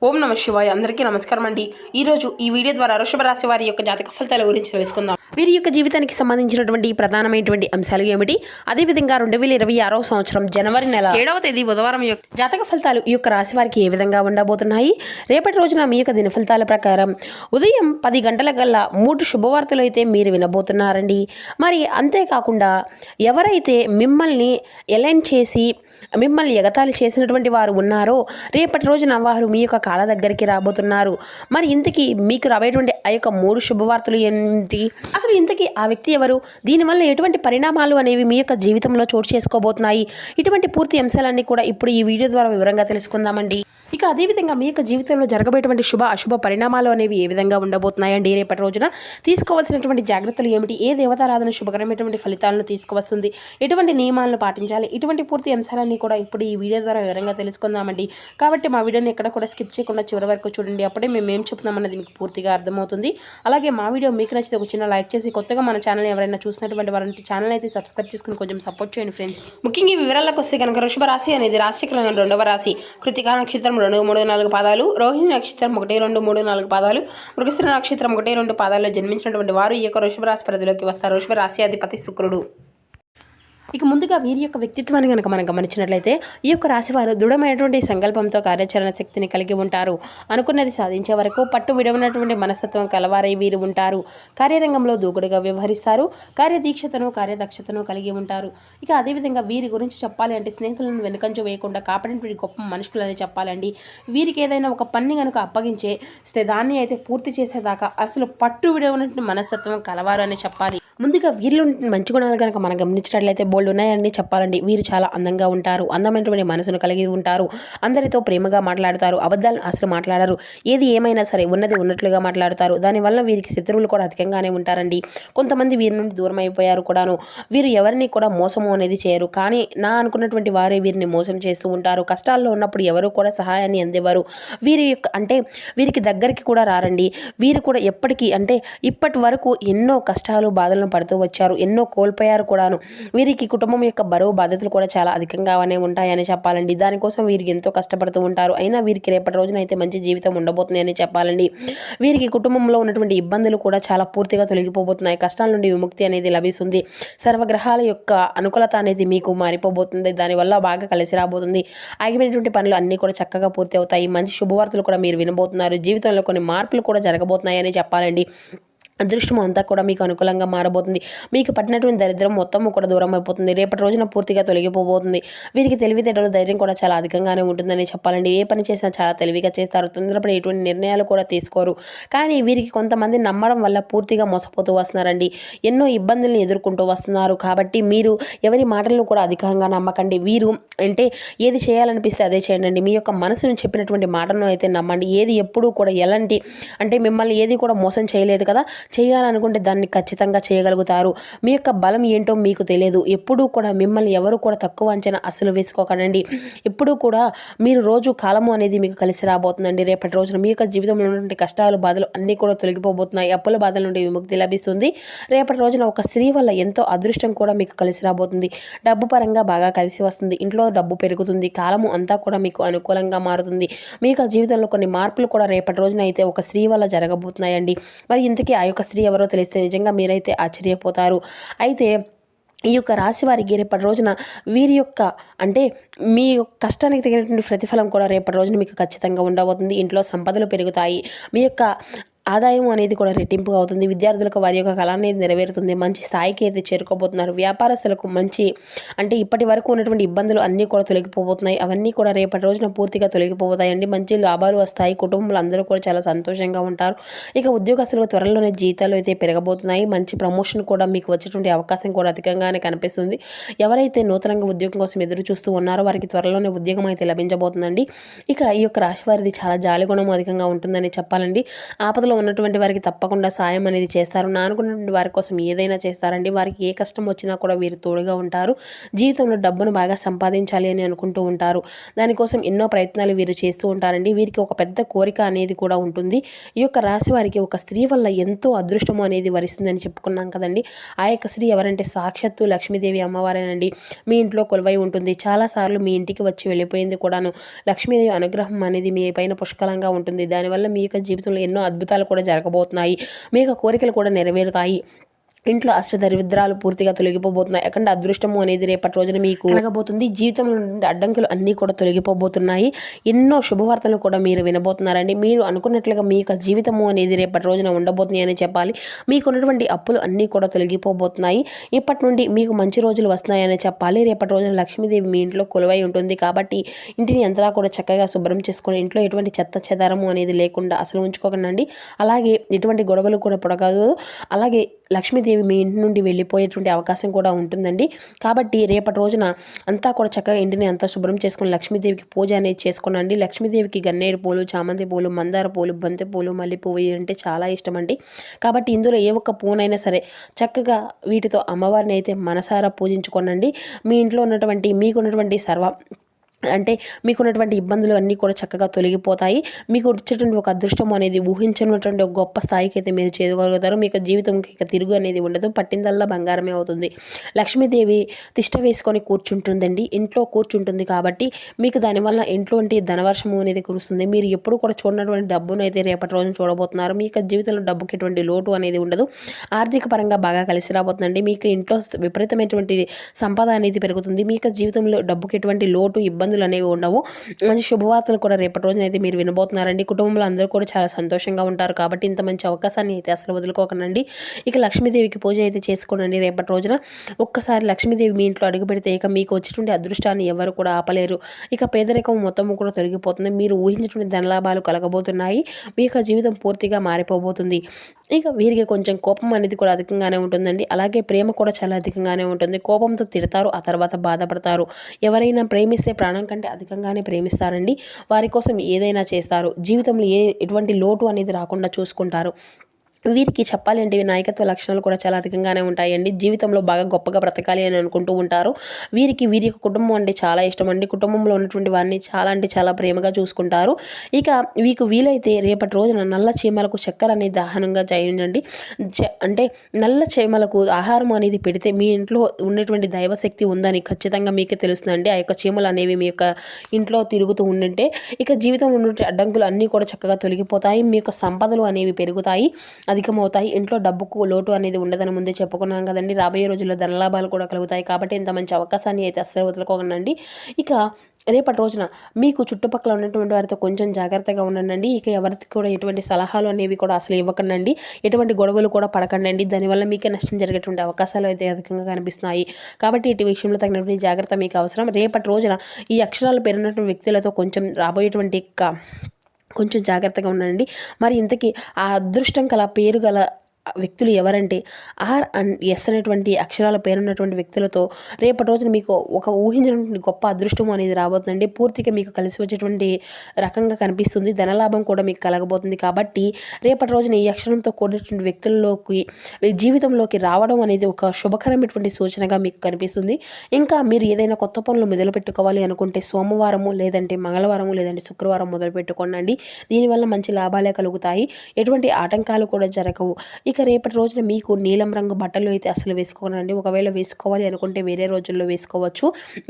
ఓం నమ శివాయ. అందరికీ నమస్కారం అండి. ఈరోజు ఈ వీడియో ద్వారా వృషభ రాశి వారి యొక్క జాతక ఫలితాల గురించి తెలుసుకుందాం. వీరి యొక్క జీవితానికి సంబంధించినటువంటి ప్రధానమైనటువంటి అంశాలు ఏమిటి, అదేవిధంగా 2026 సంవత్సరం జనవరి నెల 7వ తేదీ బుధవారం యొక్క జాతక ఫలితాలు ఈ యొక్క రాశి వారికి ఏ విధంగా ఉండబోతున్నాయి. రేపటి రోజున మీ యొక్క దిన ఫలితాల ప్రకారం ఉదయం 10 గంటల కల్లా 3 శుభవార్తలు అయితే మీరు వినబోతున్నారండి. మరి అంతేకాకుండా ఎవరైతే మిమ్మల్ని ఎలైన్ చేసి మిమ్మల్ని ఎగతాళి చేసినటువంటి వారు ఉన్నారో రేపటి రోజున వారు మీ యొక్క కాళ్ళ దగ్గరికి రాబోతున్నారు. మరి ఇంతకీ మీకు రాబోయేటువంటి ఆ యొక్క 3 శుభవార్తలు ఏంటి, అసలు ఇంతకీ ఆ వ్యక్తి ఎవరు, దీనివల్ల ఎటువంటి పరిణామాలు అనేవి మీ యొక్క జీవితంలో చోటు చేసుకోబోతున్నాయి, ఇటువంటి పూర్తి అంశాలన్నీ కూడా ఇప్పుడు ఈ వీడియో ద్వారా వివరంగా తెలుసుకుందామండి. ఇక అదేవిధంగా మీ యొక్క జీవితంలో జరగబోయేటువంటి శుభ అశుభ పరిణామాలు అనేవి ఏ విధంగా ఉండబోతున్నాయండి, రేపటి రోజున తీసుకోవాల్సినటువంటి జాగ్రత్తలు ఏమిటి, ఏ దేవతారాధన శుభకరమైనటువంటి ఫలితాలను తీసుకువస్తుంది, ఎటువంటి నియమాలను పాటించాలి, ఇటువంటి పూర్తి అంశాలన్నీ కూడా ఇప్పుడు ఈ వీడియో ద్వారా వివరంగా తెలుసుకుందామండి. కాబట్టి మా వీడియోని ఎక్కడ కూడా స్కిప్ చేయకుండా చివరి వరకు చూడండి. అప్పుడే మేము ఏం చెప్తున్నామన్నది మీకు పూర్తిగా అర్థమవుతుంది. అలాగే మా వీడియో మీకు నచ్చితే ఒక చిన్న లైక్ చేసి, కొత్తగా మన ఛానల్ ఎవరైనా చూసినటువంటి వారంటే ఛానల్ అయితే సబ్స్క్రైబ్ చేసుకుని కొంచెం సపోర్ట్ చేయండి ఫ్రెండ్స్. ముఖ్యంగా ఈ వివరాలకు వస్తే కనుక వృషభ రాశి అనేది రాశిచక్రంలో 2వ రాశి. కృతికా నక్షత్రం 2, 3, 4 పాదాలు, రోహిణి నక్షత్రం 1, 2, 3, 4 పాదాలు, మృగశిర నక్షత్రం 1, 2 పాదాల్లో జన్మించినటువంటి వారు ఈ యొక్క వృషభ రాశి పరిధిలోకి వస్తారు. వృషభ రాశి అధిపతి శుక్రుడు. ఇక ముందుగా వీరి యొక్క వ్యక్తిత్వాన్ని కనుక మనం గమనించినట్లయితే ఈ యొక్క రాశివారు దృఢమైనటువంటి సంకల్పంతో కార్యాచరణ శక్తిని కలిగి ఉంటారు. అనుకున్నది సాధించే వరకు పట్టు విడవనటువంటి మనస్తత్వం కలవారై వీరు ఉంటారు. కార్యరంగంలో దూకుడుగా వ్యవహరిస్తారు. కార్యదీక్షతను కార్యదక్షతను కలిగి ఉంటారు. ఇక అదేవిధంగా వీరి గురించి చెప్పాలి అంటే స్నేహితులను వెనుకంచు వేయకుండా కాపాడినటువంటి గొప్ప మనుషులని చెప్పాలండి. వీరికి ఏదైనా ఒక పని కనుక అప్పగించే దాన్ని అయితే పూర్తి చేసేదాకా అసలు పట్టు విడవనటువంటి మనస్తత్వం కలవారు అని చెప్పాలి. ముందుగా వీరిలో మంచి గుణాలు కనుక మనం గమనించినట్లయితే బోల్డ్ ఉన్నాయని చెప్పాలండి. వీరు చాలా అందంగా ఉంటారు, అందమైనటువంటి మనసును కలిగి ఉంటారు, అందరితో ప్రేమగా మాట్లాడతారు, అబద్ధాలను అసలు మాట్లాడరు, ఏది ఏమైనా సరే ఉన్నది ఉన్నట్లుగా మాట్లాడతారు. దానివల్ల వీరికి శత్రువులు కూడా అధికంగానే ఉంటారండి. కొంతమంది వీరి నుండి దూరం అయిపోయారు కూడాను. వీరు ఎవరిని కూడా మోసము అనేది చేయరు, కానీ నా అనుకున్నటువంటి వారే వీరిని మోసం చేస్తూ ఉంటారు. కష్టాల్లో ఉన్నప్పుడు ఎవరు కూడా సహాయాన్ని అందేవారు. వీరి యొక్క వీరికి దగ్గరికి కూడా రారండి. వీరు కూడా ఎప్పటికీ ఇప్పటి వరకు ఎన్నో కష్టాలు బాధలను పడుతూ వచ్చారు, ఎన్నో కోల్పోయారు కూడాను. వీరికి కుటుంబం యొక్క బరువు బాధ్యతలు కూడా చాలా అధికంగానే ఉంటాయని చెప్పాలండి. దానికోసం వీరికి ఎంతో కష్టపడుతూ ఉంటారు. అయినా వీరికి రేపటి రోజున అయితే మంచి జీవితం ఉండబోతుంది అని చెప్పాలండి. వీరికి కుటుంబంలో ఉన్నటువంటి ఇబ్బందులు కూడా చాలా పూర్తిగా తొలగిపోబోతున్నాయి. కష్టాల నుండి విముక్తి అనేది లభిస్తుంది. సర్వగ్రహాల యొక్క అనుకూలత అనేది మీకు మారిపోబోతుంది. దానివల్ల బాగా కలిసి రాబోతుంది. ఆగిపోయినటువంటి పనులు అన్నీ కూడా చక్కగా పూర్తి అవుతాయి. మంచి శుభవార్తలు కూడా మీరు వినబోతున్నారు. జీవితంలో కొన్ని మార్పులు కూడా జరగబోతున్నాయని చెప్పాలండి. అదృష్టం అంతా కూడా మీకు అనుకూలంగా మారబోతుంది. మీకు పట్టినటువంటి దరిద్రం మొత్తం కూడా దూరం అయిపోతుంది. రేపటి రోజున పూర్తిగా తొలగిపోబోతుంది. వీరికి తెలివితేటలు ధైర్యం కూడా చాలా అధికంగానే ఉంటుందని చెప్పాలండి. ఏ పని చేసినా చాలా తెలివిగా చేస్తారు. తొందరపడి ఎటువంటి నిర్ణయాలు కూడా తీసుకోరు. కానీ వీరికి కొంతమంది నమ్మడం వల్ల పూర్తిగా మోసపోతూ వస్తున్నారండి. ఎన్నో ఇబ్బందులను ఎదుర్కొంటూ వస్తున్నారు. కాబట్టి మీరు ఎవరి మాటలను కూడా అధికంగా నమ్మకండి. వీరు ఏది చేయాలనిపిస్తే అదే చేయండి. మీ యొక్క మనసును చెప్పినటువంటి మాటను అయితే నమ్మండి. ఏది ఎప్పుడూ కూడా మిమ్మల్ని ఏది కూడా మోసం చేయలేదు కదా, చేయాలనుకుంటే దాన్ని ఖచ్చితంగా చేయగలుగుతారు. మీ యొక్క బలం ఏంటో మీకు తెలియదు. ఎప్పుడూ కూడా మిమ్మల్ని ఎవరు కూడా తక్కువ అంచనా అస్సలు వేసుకోకండి. ఎప్పుడూ కూడా మీరు రోజు కాలము అనేది మీకు కలిసి రాబోతుందండి. రేపటి రోజున మీ యొక్క జీవితంలో ఉన్నటువంటి కష్టాలు బాధలు అన్నీ కూడా తొలగిపోబోతున్నాయి. అప్పుల బాధల నుండి విముక్తి లభిస్తుంది. రేపటి రోజున ఒక స్త్రీ వల్ల ఎంతో అదృష్టం కూడా మీకు కలిసి రాబోతుంది. డబ్బు పరంగా బాగా కలిసి వస్తుంది. ఇంట్లో డబ్బు పెరుగుతుంది. కాలము అంతా కూడా మీకు అనుకూలంగా మారుతుంది. మీ యొక్క జీవితంలో కొన్ని మార్పులు కూడా రేపటి రోజున అయితే ఒక స్త్రీ వల్ల జరగబోతున్నాయండి. మరి ఇంతకీ ఆ యొక్క స్త్రీ ఎవరో తెలిస్తే నిజంగా మీరైతే ఆశ్చర్యపోతారు. అయితే ఈ యొక్క రాశి వారికి రేపటి రోజున వీరి యొక్క మీ కష్టానికి తగినటువంటి ప్రతిఫలం కూడా రేపటి రోజున మీకు ఖచ్చితంగా ఉండబోతుంది. ఇంట్లో సంపదలు పెరుగుతాయి. మీ యొక్క ఆదాయం అనేది కూడా రెట్టింపుగా అవుతుంది. విద్యార్థులకు వారి యొక్క కళ అనేది నెరవేరుతుంది. మంచి స్థాయికి అయితే చేరుకోబోతున్నారు. వ్యాపారస్తులకు మంచి ఇప్పటి వరకు ఉన్నటువంటి ఇబ్బందులు అన్నీ కూడా తొలగిపోబోతున్నాయి. అవన్నీ కూడా రేపటి రోజున పూర్తిగా తొలగిపోతాయండి. మంచి లాభాలు వస్తాయి. కుటుంబంలో అందరూ కూడా చాలా సంతోషంగా ఉంటారు. ఇక ఉద్యోగస్తులకు త్వరలోనే జీతాలు అయితే పెరగబోతున్నాయి. మంచి ప్రమోషన్ కూడా మీకు వచ్చేటువంటి అవకాశం కూడా అధికంగానే కనిపిస్తుంది. ఎవరైతే నూతనంగా ఉద్యోగం కోసం ఎదురు చూస్తూ ఉన్నారో వారికి త్వరలోనే ఉద్యోగం అయితే లభించబోతుందండి. ఇక ఈ యొక్క రాశి వారిది చాలా జాలి గుణం అధికంగా ఉంటుందని చెప్పాలండి. ఆపదలో ఉన్నటువంటి వారికి తప్పకుండా సాయం అనేది చేస్తారు. నానుకున్నటువంటి వారి కోసం ఏదైనా చేస్తారండి. వారికి ఏ కష్టం వచ్చినా కూడా వీరు తోడుగా ఉంటారు. జీవితంలో డబ్బును బాగా సంపాదించాలి అని అనుకుంటూ ఉంటారు. దానికోసం ఎన్నో ప్రయత్నాలు వీరు చేస్తూ ఉంటారండి. వీరికి ఒక పెద్ద కోరిక అనేది కూడా ఉంటుంది. ఈ యొక్క రాశి వారికి ఒక స్త్రీ వల్ల ఎంతో అదృష్టము అనేది వరిస్తుందని చెప్పుకున్నాం కదండి. ఆ యొక్క స్త్రీ ఎవరంటే సాక్షాత్తు లక్ష్మీదేవి అమ్మవారేనండి. మీ ఇంట్లో కొలువై ఉంటుంది. చాలాసార్లు మీ ఇంటికి వచ్చి వెళ్ళిపోయింది కూడాను. లక్ష్మీదేవి అనుగ్రహం అనేది మీ పైన పుష్కలంగా ఉంటుంది. దానివల్ల మీ యొక్క జీవితంలో ఎన్నో అద్భుతాలు కూడా జరగబోతున్నాయి. మీ యొక్క కోరికలు కూడా నెరవేరుతాయి. ఇంట్లో అష్టదరిద్రాలు పూర్తిగా తొలగిపోబోతున్నాయి. అఖండ అదృష్టము అనేది రేపటి రోజున మీకు కలగబోతుంది. జీవితంలో నుండి అడ్డంకులు అన్నీ కూడా తొలగిపోబోతున్నాయి. ఎన్నో శుభవార్తలు కూడా మీరు వినబోతున్నారండి. మీరు అనుకున్నట్లుగా మీ యొక్క జీవితము అనేది రేపటి రోజున ఉండబోతుంది అని చెప్పాలి. మీకున్నటువంటి అప్పులు అన్నీ కూడా తొలగిపోబోతున్నాయి. ఇప్పటి నుండి మీకు మంచి రోజులు వస్తున్నాయని చెప్పాలి. రేపటి రోజున లక్ష్మీదేవి మీ ఇంట్లో కొలువై ఉంటుంది. కాబట్టి ఇంటిని అంతలా కూడా చక్కగా శుభ్రం చేసుకొని ఇంట్లో ఎటువంటి చెత్త చెదారము అనేది లేకుండా అసలు ఉంచుకోకండి. అలాగే ఎటువంటి గొడవలు కూడా పొడగదు. అలాగే లక్ష్మీదేవి మీ ఇంటి నుండి వెళ్ళిపోయేటువంటి అవకాశం కూడా ఉంటుందండి. కాబట్టి రేపటి రోజున అంతా కూడా చక్కగా ఇంటిని అంతా శుభ్రం చేసుకుని లక్ష్మీదేవికి పూజ అనేది చేసుకోనండి. లక్ష్మీదేవికి గన్నేరు పూలు, చామంతి పూలు, మందార పూలు, బంతి పూలు, మల్లె పువ్వు అంటే చాలా ఇష్టం అండి. కాబట్టి ఇందులో ఏ ఒక్క పూనైనా సరే చక్కగా వీటితో అమ్మవారిని అయితే మనసారా పూజించుకోనండి. మీ ఇంట్లో ఉన్నటువంటి మీకున్నటువంటి అంటే మీకున్నటువంటి ఇబ్బందులు అన్నీ కూడా చక్కగా తొలగిపోతాయి. మీకు వచ్చేటువంటి ఒక అదృష్టం అనేది ఊహించినటువంటి ఒక గొప్ప స్థాయికి అయితే మీరు చేరుకోగలుగుతారు. మీకు జీవితంకి ఇక తిరుగు అనేది ఉండదు. పట్టిందల్లా బంగారమే అవుతుంది. లక్ష్మీదేవి తిష్ట వేసుకొని కూర్చుంటుందండి. ఇంట్లో కూర్చుంటుంది కాబట్టి మీకు దానివల్ల ఇంట్లో ధనవర్షము అనేది కురుస్తుంది. మీరు ఎప్పుడు కూడా చూడనటువంటి డబ్బును అయితే రేపటి రోజున చూడబోతున్నారు. మీ యొక్క జీవితంలో డబ్బుకి ఎటువంటి లోటు అనేది ఉండదు. ఆర్థిక పరంగా బాగా కలిసి రాబోతుందండి. మీకు ఇంట్లో విపరీతమైనటువంటి సంపద అనేది పెరుగుతుంది. మీ యొక్క జీవితంలో డబ్బుకి ఎటువంటి లోటు ఇబ్బందులు అనేవి ఉండవు. మంచి శుభవార్తలు కూడా రేపటి రోజున అయితే మీరు వినబోతున్నారండి. కుటుంబంలో అందరూ కూడా చాలా సంతోషంగా ఉంటారు. కాబట్టి ఇంత మంచి అవకాశాన్ని అయితే అసలు వదులుకోకండి. ఇక లక్ష్మీదేవికి పూజ అయితే చేసుకోనండి. రేపటి రోజున ఒక్కసారి లక్ష్మీదేవి మీ ఇంట్లో అడుగు పెడితే ఇక మీకు వచ్చేటువంటి అదృష్టాన్ని ఎవరు కూడా ఆపలేరు. ఇక పేదరికం మొత్తం కూడా తొలగిపోతుంది. మీరు ఊహించినటువంటి ధనలాభాలు కలగబోతున్నాయి. మీ యొక్క జీవితం పూర్తిగా మారిపోబోతుంది. ఇక వీరికి కొంచెం కోపం అనేది కూడా అధికంగానే ఉంటుందండి. అలాగే ప్రేమ కూడా చాలా అధికంగానే ఉంటుంది. కోపంతో తిడతారు, ఆ తర్వాత బాధపడతారు. ఎవరైనా ప్రేమిస్తే ప్రాణం కంటే అధికంగానే ప్రేమిస్తారండి. వారి కోసం ఏదైనా చేస్తారు. జీవితంలో ఎటువంటి లోటు అనేది రాకుండా చూసుకుంటారు. వీరికి చెప్పాలి అంటే నాయకత్వ లక్షణాలు కూడా చాలా అధికంగానే ఉంటాయండి. జీవితంలో బాగా గొప్పగా బ్రతకాలి అని అనుకుంటూ ఉంటారు. వీరి యొక్క కుటుంబం అంటే చాలా ఇష్టం అండి. కుటుంబంలో ఉన్నటువంటి వారిని చాలా అంటే చాలా ప్రేమగా చూసుకుంటారు. ఇక మీకు వీలైతే రేపటి రోజున నల్ల చీమలకు చక్కెర అనేది దాహనంగా చేయండి. అంటే నల్ల చీమలకు ఆహారం అనేది పెడితే మీ ఇంట్లో ఉన్నటువంటి దైవశక్తి ఉందని ఖచ్చితంగా మీకే తెలుస్తుందండి. ఆ యొక్క చీమలు అనేవి మీ యొక్క ఇంట్లో తిరుగుతూ ఉండంటే ఇక జీవితంలో ఉన్నటువంటి అడ్డంకులు అన్నీ కూడా చక్కగా తొలగిపోతాయి. మీ యొక్క సంపదలు అనేవి పెరుగుతాయి, అధికమవుతాయి. ఇంట్లో డబ్బుకు లోటు అనేది ఉండదని ముందే చెప్పుకున్నాం కదండి. రాబోయే రోజుల్లో ధనలాభాలు కూడా కలుగుతాయి. కాబట్టి ఇంత మంచి అవకాశాన్ని అయితే అస్సలు వదులుకోకండి. ఇక రేపటి రోజున మీకు చుట్టుపక్కల ఉన్నటువంటి వారితో కొంచెం జాగ్రత్తగా ఉండండి. ఇక ఎవరికి కూడా ఎటువంటి సలహాలు అనేవి కూడా అసలు ఇవ్వకండి. ఎటువంటి గొడవలు కూడా పడకండి. దానివల్ల మీకే నష్టం జరిగేటువంటి అవకాశాలు అయితే అధికంగా కనిపిస్తున్నాయి. కాబట్టి ఇటు విషయంలో తగినటువంటి జాగ్రత్త మీకు అవసరం. రేపటి రోజున ఈ అక్షరాలు పేరున్నటువంటి వ్యక్తులతో కొంచెం రాబోయేటువంటి కొంచెం జాగ్రత్తగా ఉండండి. మరి ఇంతకీ ఆ అదృష్టం గల పేరు గల వ్యక్తులు ఎవరంటే ఆర్ అండ్ ఎస్ అనేటువంటి అక్షరాల పేరున్నటువంటి వ్యక్తులతో రేపటి రోజున మీకు ఒక ఊహించినటువంటి గొప్ప అదృష్టం అనేది రాబోతుందండి. పూర్తిగా మీకు కలిసి వచ్చేటువంటి రకంగా కనిపిస్తుంది. ధనలాభం కూడా మీకు కలగబోతుంది. కాబట్టి రేపటి రోజున ఈ అక్షరంతో కూడినటువంటి వ్యక్తుల్లోకి జీవితంలోకి రావడం అనేది ఒక శుభకరమైనటువంటి సూచనగా మీకు కనిపిస్తుంది. ఇంకా మీరు ఏదైనా కొత్త పనులు మొదలు పెట్టుకోవాలి అనుకుంటే సోమవారము లేదంటే మంగళవారము లేదంటే శుక్రవారం మొదలు పెట్టుకోండి. దీనివల్ల మంచి లాభాలే కలుగుతాయి. ఎటువంటి ఆటంకాలు కూడా జరగవు. ఇక రేపటి రోజున మీకు నీలం రంగు బట్టలు అయితే అసలు వేసుకోనండి. ఒకవేళ వేసుకోవాలి అనుకుంటే వేరే రోజుల్లో వేసుకోవచ్చు.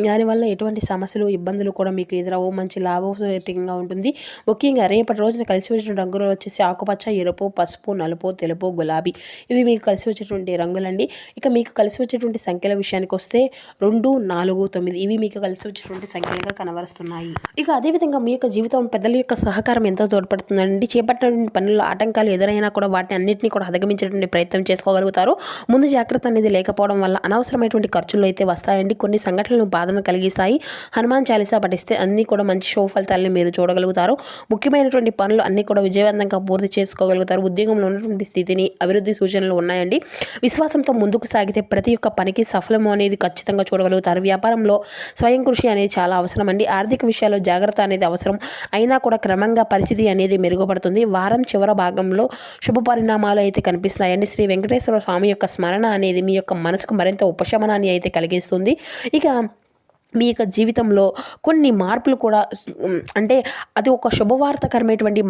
దానివల్ల ఎటువంటి సమస్యలు ఇబ్బందులు కూడా మీకు ఎదురవు. మంచి లాభదాయకంగా ఉంటుంది. ముఖ్యంగా రేపటి రోజున కలిసి వచ్చిన రంగులు వచ్చేసి ఆకుపచ్చ, ఎరుపు, పసుపు, నలుపు, తెలుపు, గులాబీ ఇవి మీకు కలిసి వచ్చేటువంటి రంగులండి. ఇక మీకు కలిసి వచ్చేటువంటి సంఖ్యల విషయానికి వస్తే 2, 4, 9 ఇవి మీకు కలిసి వచ్చేటువంటి సంఖ్యలుగా కనబరుస్తున్నాయి. ఇక అదేవిధంగా మీ యొక్క జీవితం పెద్దల యొక్క సహకారం ఎంతో తోడ్పడుతుందండి. చేపట్టిన పనుల్లో ఆటంకాలు ఎదురైనా కూడా వాటిని అన్నింటినీ కూడా అధిగమించి అధిగమించేటువంటి ప్రయత్నం చేసుకోగలుగుతారు. ముందు జాగ్రత్త అనేది లేకపోవడం వల్ల అనవసరమైనటువంటి ఖర్చులు అయితే వస్తాయండి. కొన్ని సంఘటనలు బాధను కలిగిస్తాయి. హనుమాన్ చాలీసా పఠిస్తే అన్నీ కూడా మంచి శుభ ఫలితాలను మీరు చూడగలుగుతారు. ముఖ్యమైనటువంటి పనులు అన్నీ కూడా విజయవంతంగా పూర్తి చేసుకోగలుగుతారు. ఉద్యోగంలో ఉన్నటువంటి స్థితిని అభివృద్ధి సూచనలు ఉన్నాయండి. విశ్వాసంతో ముందుకు సాగితే ప్రతి ఒక్క పనికి సఫలము అనేది ఖచ్చితంగా చూడగలుగుతారు. వ్యాపారంలో స్వయం కృషి అనేది చాలా అవసరం అండి. ఆర్థిక విషయాల్లో జాగ్రత్త అనేది అవసరం అయినా కూడా క్రమంగా పరిస్థితి అనేది మెరుగుపడుతుంది. వారం చివరి భాగంలో శుభ పరిణామాలు అయితే కనిపిస్తున్నాయండి. శ్రీ వెంకటేశ్వర స్వామి యొక్క స్మరణ అనేది మీ యొక్క మనసుకు మరింత ఉపశమనాన్ని అయితే కలిగిస్తుంది. ఇక మీ యొక్క జీవితంలో కొన్ని మార్పులు కూడా అంటే అది ఒక శుభవార్తకరమైనటువంటి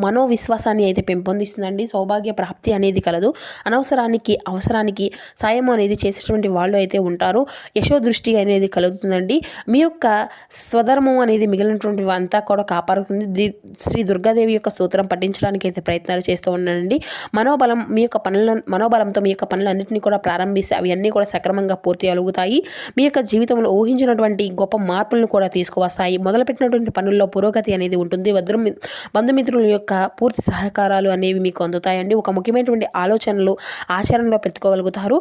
మనోవిశ్వాసాన్ని అయితే పెంపొందిస్తుందండి. సౌభాగ్య ప్రాప్తి అనేది కలదు. అవసరానికి సాయం అనేది చేసేటువంటి వాళ్ళు అయితే ఉంటారు. యశోదృష్టి అనేది కలుగుతుందండి. మీ యొక్క స్వధర్మం అనేది మిగిలినటువంటి అంతా కూడా కాపాడుతుంది. శ్రీ దుర్గాదేవి యొక్క స్తోత్రం పఠించడానికి అయితే ప్రయత్నాలు చేస్తూ ఉండండి. మనోబలంతో మీ యొక్క పనులన్నింటినీ కూడా ప్రారంభిస్తే అవి అన్నీ కూడా సక్రమంగా పూర్తి అలుగుతాయి. మీ యొక్క జీవితంలో ఊహించినటువంటి గొప్ప మార్పులను కూడా తీసుకువస్తాయి. మొదలుపెట్టినటువంటి పనుల్లో పురోగతి అనేది ఉంటుంది. బంధుమిత్రుల యొక్క పూర్తి సహకారాలు అనేవి మీకు అందుతాయండి. ఒక ముఖ్యమైనటువంటి ఆలోచనలు ఆచరణలో పెట్టుకోగలుగుతారు.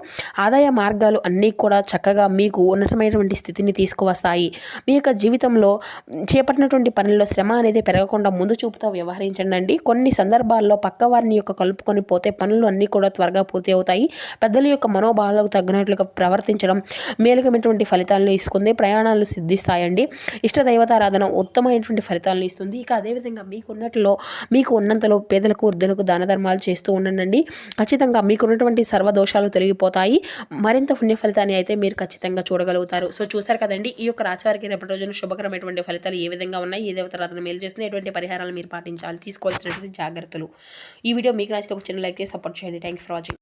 ఆదాయ మార్గాలు అన్నీ కూడా చక్కగా మీకు ఉన్నతమైనటువంటి స్థితిని తీసుకువస్తాయి. మీ యొక్క జీవితంలో చేపట్టినటువంటి పనుల్లో శ్రమ అనేది పెరగకుండా ముందు చూపుతో వ్యవహరించండి. కొన్ని సందర్భాల్లో పక్క వారిని యొక్క కలుపుకొని పోతే పనులు అన్నీ కూడా త్వరగా పూర్తి అవుతాయి. పెద్దల యొక్క మనోభావాలకు తగ్గినట్లుగా ప్రవర్తించడం మేలుకమైనటువంటి ఫలితాలను ఇస్తుంది. ప్రయాణాలు సిద్ధిస్తాయండి. ఇష్టదైవతారాధన ఉత్తమమైనటువంటి ఫలితాలను ఇస్తుంది. ఇక అదేవిధంగా మీకు ఉన్నంతలో పేదలకు వృద్ధులకు దాన ధర్మాలు చేస్తూ ఉండండి. ఖచ్చితంగా మీకున్నటువంటి సర్వదోషాలు తొలగిపోతాయి. మరింత పుణ్య ఫలితాన్ని అయితే మీరు ఖచ్చితంగా చూడగలుగుతారు. సో చూస్తారు కదండి, ఈ యొక్క రాశి వారికి రేపటి రోజున శుభకరమైనటువంటి ఫలితాలు ఏ విధంగా ఉన్నాయి, ఏ దేవతారాధన మేలు చేస్తుంది, ఎటువంటి పరిహారాలు మీరు పాటించాలి, తీసుకోవాల్సినటువంటి జాగ్రత్తలు. ఈ వీడియో మీకు నచ్చితే ఒక చిన్న లైక్ చేసి సపోర్ట్ చేయండి. Thank you for watching.